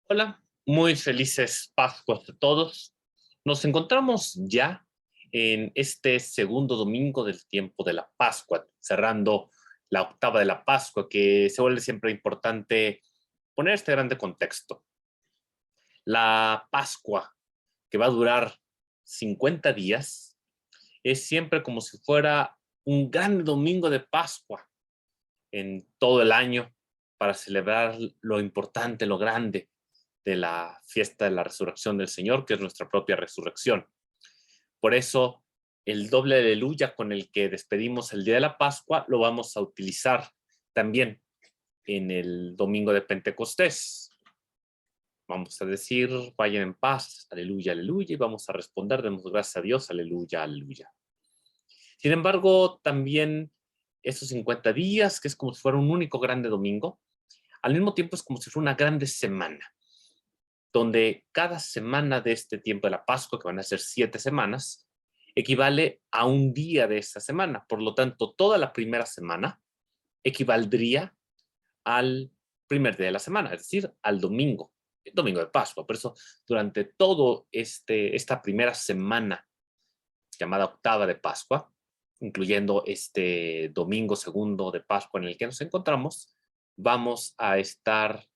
Hola, muy felices Pascuas a todos. Nos encontramos ya en este segundo domingo del tiempo de la Pascua, cerrando la octava de la Pascua, que se vuelve siempre importante poner este grande contexto. La Pascua, que va a durar 50 días, es siempre como si fuera un gran domingo de Pascua en todo el año para celebrar lo importante, lo grande de la fiesta de la resurrección del Señor, que es nuestra propia resurrección. Por eso, el doble aleluya con el que despedimos el día de la Pascua lo vamos a utilizar también en el domingo de Pentecostés. Vamos a decir, vayan en paz, aleluya, aleluya, y vamos a responder, demos gracias a Dios, aleluya, aleluya. Sin embargo, también esos 50 días, que es como si fuera un único grande domingo, al mismo tiempo es como si fuera una grande semana, donde cada semana de este tiempo de la Pascua, que van a ser 7 semanas, equivale a un día de esta semana. Por lo tanto, toda la primera semana equivaldría al primer día de la semana, es decir, al domingo, el domingo de Pascua. Por eso, durante todo esta primera semana, llamada octava de Pascua, incluyendo este domingo segundo de Pascua en el que nos encontramos, vamos a estar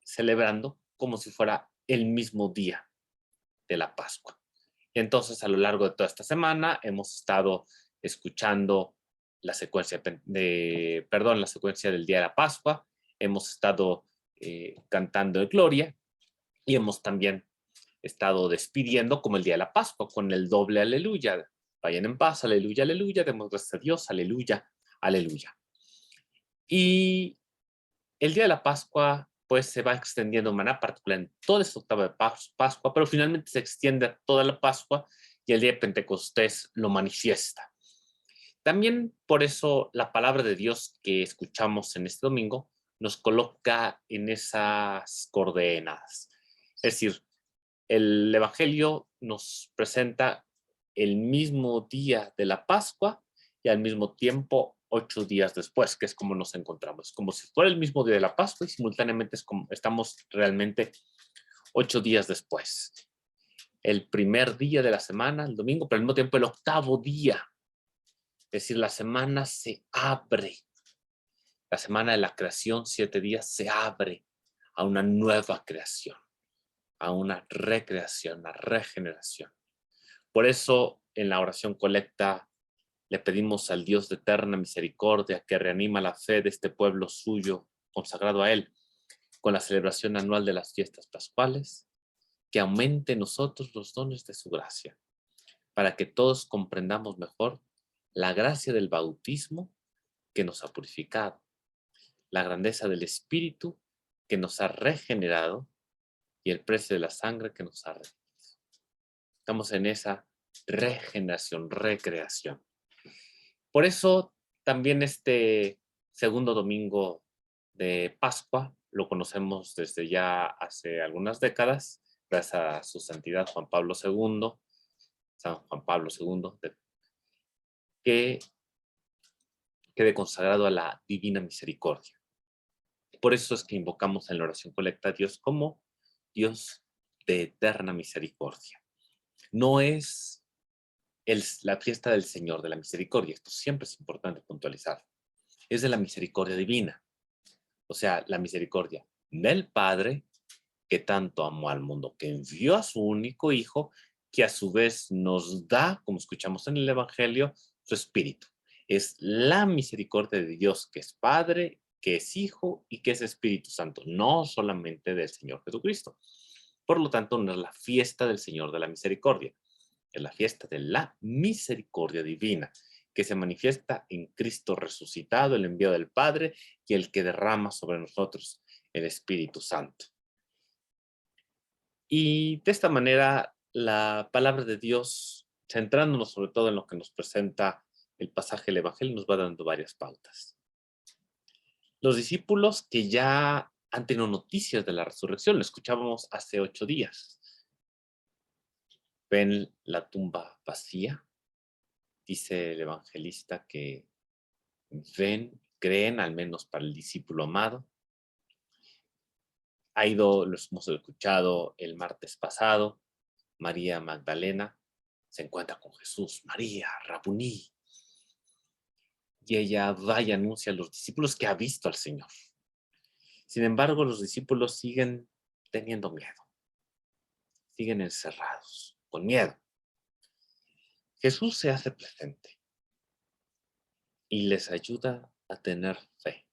celebrando como si fuera el mismo día de la Pascua. Y entonces, a lo largo de toda esta semana, hemos estado escuchando la secuencia la secuencia del día de la Pascua, hemos estado cantando de gloria y hemos también estado despidiendo como el día de la Pascua con el doble aleluya. Vayan en paz, aleluya, aleluya, demos gracias a Dios, aleluya, aleluya. Y el día de la Pascua, pues se va extendiendo de manera particular en toda esta octava de Pascua, pero finalmente se extiende a toda la Pascua y el día de Pentecostés lo manifiesta. También por eso la palabra de Dios que escuchamos en este domingo nos coloca en esas coordenadas. Es decir, el Evangelio nos presenta el mismo día de la Pascua y al mismo tiempo 8 días después, que es como nos encontramos. Como si fuera el mismo día de la Pascua y simultáneamente es como estamos realmente 8 días después. El primer día de la semana, el domingo, pero al mismo tiempo el octavo día. Es decir, la semana se abre. La semana de la creación, 7 días, se abre a una nueva creación, a una recreación, a regeneración. Por eso, en la oración colecta, le pedimos al Dios de eterna misericordia que reanima la fe de este pueblo suyo, consagrado a Él, con la celebración anual de las fiestas pascuales, que aumente en nosotros los dones de su gracia, para que todos comprendamos mejor la gracia del bautismo que nos ha purificado, la grandeza del Espíritu que nos ha regenerado y el precio de la sangre que nos ha redimido. Estamos en esa regeneración, recreación. Por eso también este segundo domingo de Pascua lo conocemos desde ya hace algunas décadas, gracias a su santidad Juan Pablo II, San Juan Pablo II, que quede consagrado a la divina misericordia. Por eso es que invocamos en la oración colecta a Dios como Dios de eterna misericordia. No es la fiesta del Señor de la misericordia, esto siempre es importante puntualizar, es de la misericordia divina, o sea, la misericordia del Padre que tanto amó al mundo, que envió a su único Hijo, que a su vez nos da, como escuchamos en el Evangelio, su Espíritu. Es la misericordia de Dios, que es Padre, que es Hijo y que es Espíritu Santo, no solamente del Señor Jesucristo. Por lo tanto, no es la fiesta del Señor de la misericordia, es la fiesta de la misericordia divina, que se manifiesta en Cristo resucitado, el enviado del Padre y el que derrama sobre nosotros el Espíritu Santo. Y de esta manera, la palabra de Dios, centrándonos sobre todo en lo que nos presenta el pasaje del Evangelio, nos va dando varias pautas. Los discípulos que ya han tenido noticias de la resurrección, lo escuchábamos hace 8 días, ven la tumba vacía, dice el evangelista que ven, creen, al menos para el discípulo amado, los hemos escuchado el martes pasado. María Magdalena se encuentra con Jesús, María, Rabuní, y ella va y anuncia a los discípulos que ha visto al Señor. Sin embargo, los discípulos siguen teniendo miedo, siguen encerrados, con miedo. Jesús se hace presente y les ayuda a tener fe.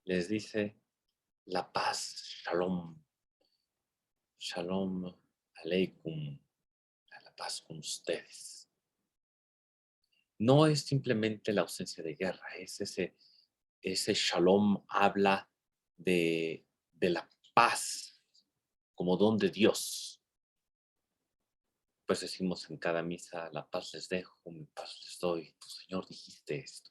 Les dice la paz, shalom, shalom aleikum, la paz con ustedes. No es simplemente la ausencia de guerra, es ese shalom habla de la paz como don de Dios. Pues decimos en cada misa, la paz les dejo, mi paz les doy. Tu Señor dijiste esto.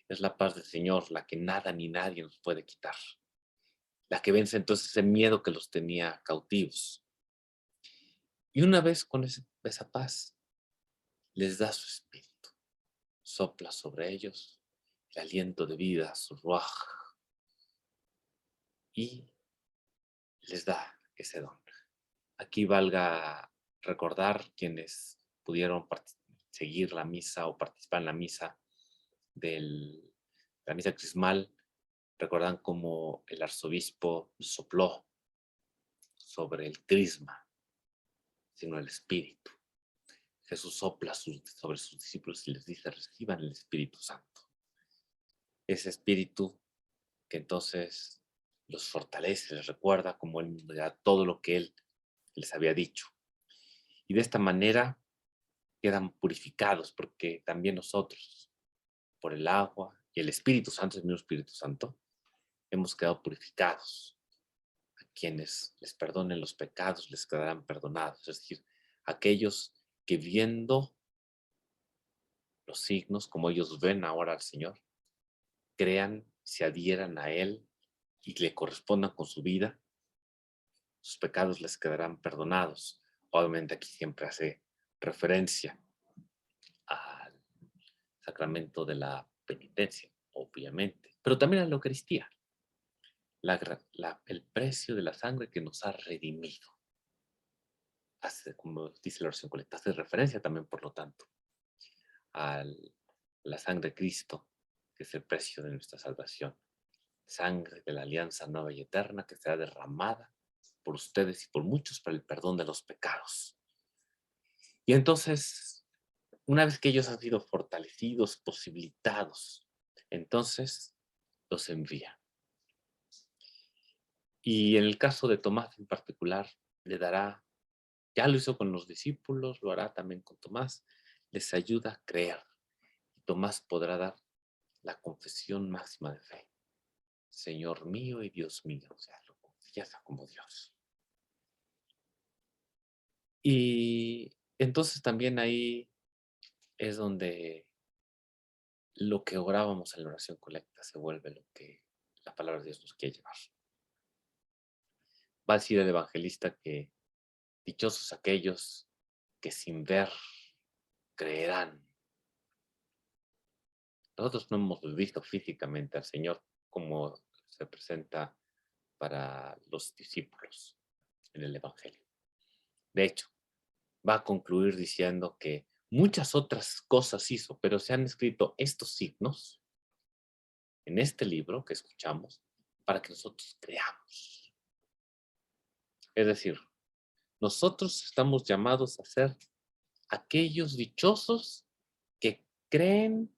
Es la paz del Señor la que nada ni nadie nos puede quitar. La que vence entonces ese miedo que los tenía cautivos. Y una vez con esa paz, les da su espíritu. Sopla sobre ellos el aliento de vida, su ruaj, y les da ese don. Aquí valga recordar quienes pudieron seguir la misa o participar en la misa la misa crismal, recuerdan cómo el arzobispo sopló sobre el crisma, sino el espíritu. Jesús sopla sobre sus discípulos y les dice, reciban el Espíritu Santo. Ese espíritu que entonces los fortalece, les recuerda como Él da todo lo que Él les había dicho. Y de esta manera quedan purificados, porque también nosotros, por el agua y el Espíritu Santo, el mismo Espíritu Santo, hemos quedado purificados. A quienes les perdonen los pecados les quedarán perdonados. Es decir, aquellos que viendo los signos, como ellos ven ahora al Señor, crean, se adhieran a Él y le correspondan con su vida, sus pecados les quedarán perdonados. Obviamente aquí siempre hace referencia al sacramento de la penitencia, obviamente, pero también a la Eucaristía, el precio de la sangre que nos ha redimido. Como dice la oración colecta, hace referencia también, por lo tanto, a la sangre de Cristo, que es el precio de nuestra salvación. Sangre de la alianza nueva y eterna que será derramada por ustedes y por muchos para el perdón de los pecados. Y entonces, una vez que ellos han sido fortalecidos, posibilitados, entonces los envía. Y en el caso de Tomás en particular, le dará, ya lo hizo con los discípulos, lo hará también con Tomás, les ayuda a creer. Y Tomás podrá dar la confesión máxima de fe. Señor mío y Dios mío, o sea, lo confiesa como Dios. Y entonces también ahí es donde lo que orábamos en la oración colecta se vuelve lo que la palabra de Dios nos quiere llevar. Va a decir el evangelista que dichosos aquellos que sin ver creerán. Nosotros no hemos visto físicamente al Señor como se presenta para los discípulos en el Evangelio. De hecho, va a concluir diciendo que muchas otras cosas hizo, pero se han escrito estos signos en este libro que escuchamos para que nosotros creamos. Es decir, nosotros estamos llamados a ser aquellos dichosos que creen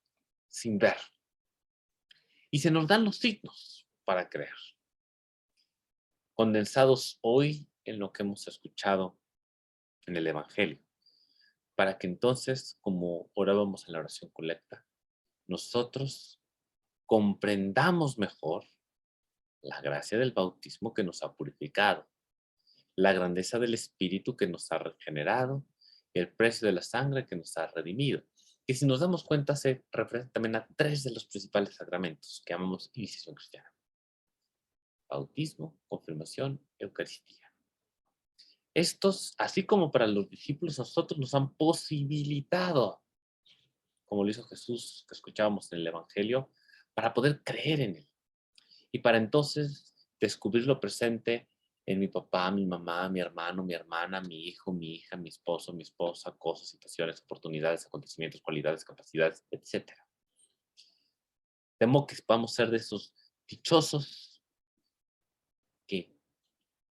sin ver. Y se nos dan los signos para creer, condensados hoy en lo que hemos escuchado en el Evangelio, para que entonces, como orábamos en la oración colecta, nosotros comprendamos mejor la gracia del bautismo que nos ha purificado, la grandeza del Espíritu que nos ha regenerado, el precio de la sangre que nos ha redimido. Y si nos damos cuenta, se refiere también a 3 de los principales sacramentos que llamamos iniciación cristiana: bautismo, confirmación, Eucaristía. Estos, así como para los discípulos, nosotros nos han posibilitado, como lo hizo Jesús, que escuchábamos en el Evangelio, para poder creer en Él. Y para entonces descubrirlo presente en mi papá, mi mamá, mi hermano, mi hermana, mi hijo, mi hija, mi esposo, mi esposa, cosas, situaciones, oportunidades, acontecimientos, cualidades, capacidades, etcétera. Temo que podamos ser de esos dichosos que,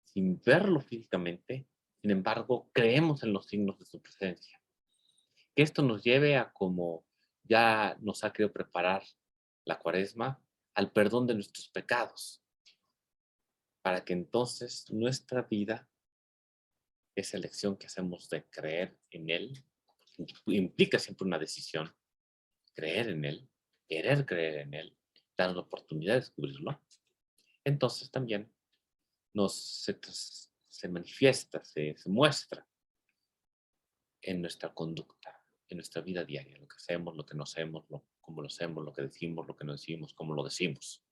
sin verlo físicamente, sin embargo, creemos en los signos de su presencia. Que esto nos lleve a, como ya nos ha querido preparar la Cuaresma, al perdón de nuestros pecados, para que entonces nuestra vida, esa elección que hacemos de creer en Él, implica siempre una decisión, creer en Él, querer creer en Él, darnos la oportunidad de descubrirlo, entonces también se manifiesta, se muestra en nuestra conducta, en nuestra vida diaria, lo que hacemos, lo que no hacemos, cómo lo hacemos, lo que decimos, lo que no decimos, cómo lo decimos.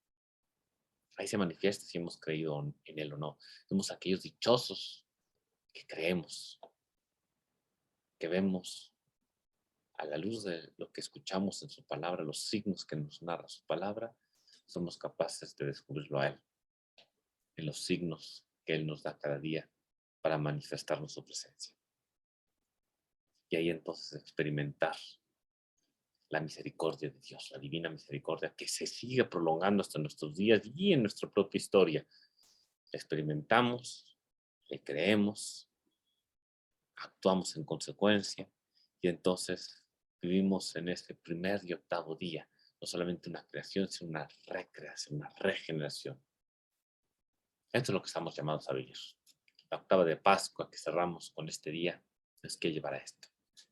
Ahí se manifiesta si hemos creído en Él o no. Somos aquellos dichosos que creemos, que vemos a la luz de lo que escuchamos en su palabra, los signos que nos narra su palabra, somos capaces de descubrirlo a Él, en los signos que Él nos da cada día para manifestarnos su presencia. Y ahí entonces experimentar la misericordia de Dios, la divina misericordia que se sigue prolongando hasta nuestros días y en nuestra propia historia. La experimentamos, le creemos, actuamos en consecuencia y entonces vivimos en este primer y octavo día, no solamente una creación, sino una recreación, una regeneración. Esto es lo que estamos llamados a vivir. La octava de Pascua que cerramos con este día nos quiere llevar a esto.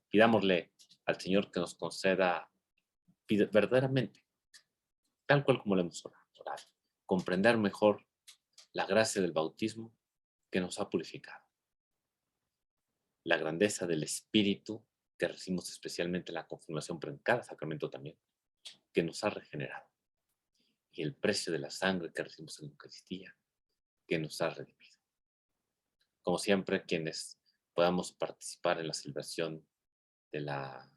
Pidámosle al Señor que nos conceda verdaderamente, tal cual como le hemos orado, comprender mejor la gracia del bautismo que nos ha purificado, la grandeza del Espíritu que recibimos especialmente en la confirmación, pero en cada sacramento también, que nos ha regenerado, y el precio de la sangre que recibimos en la Eucaristía, que nos ha redimido. Como siempre, quienes podamos participar en la celebración de la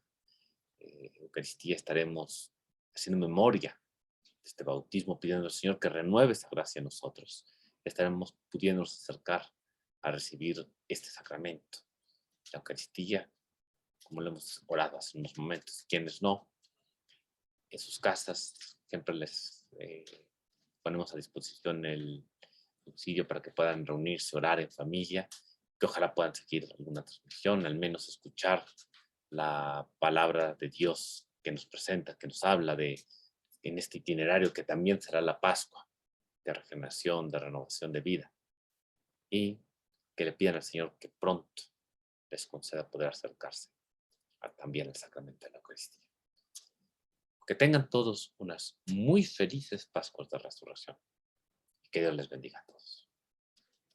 Eucaristía, estaremos haciendo memoria de este bautismo, pidiendo al Señor que renueve esa gracia en nosotros. Estaremos pudiéndonos acercar a recibir este sacramento, la Eucaristía, como lo hemos orado hace unos momentos. Quienes no, en sus casas, siempre les ponemos a disposición el auxilio para que puedan reunirse, orar en familia, que ojalá puedan seguir alguna transmisión, al menos escuchar la palabra de Dios que nos presenta, que nos habla en este itinerario que también será la Pascua, de regeneración, de renovación de vida, y que le pidan al Señor que pronto les conceda poder acercarse también al sacramento de la Eucaristía. Que tengan todos unas muy felices Pascuas de Resurrección y que Dios les bendiga a todos.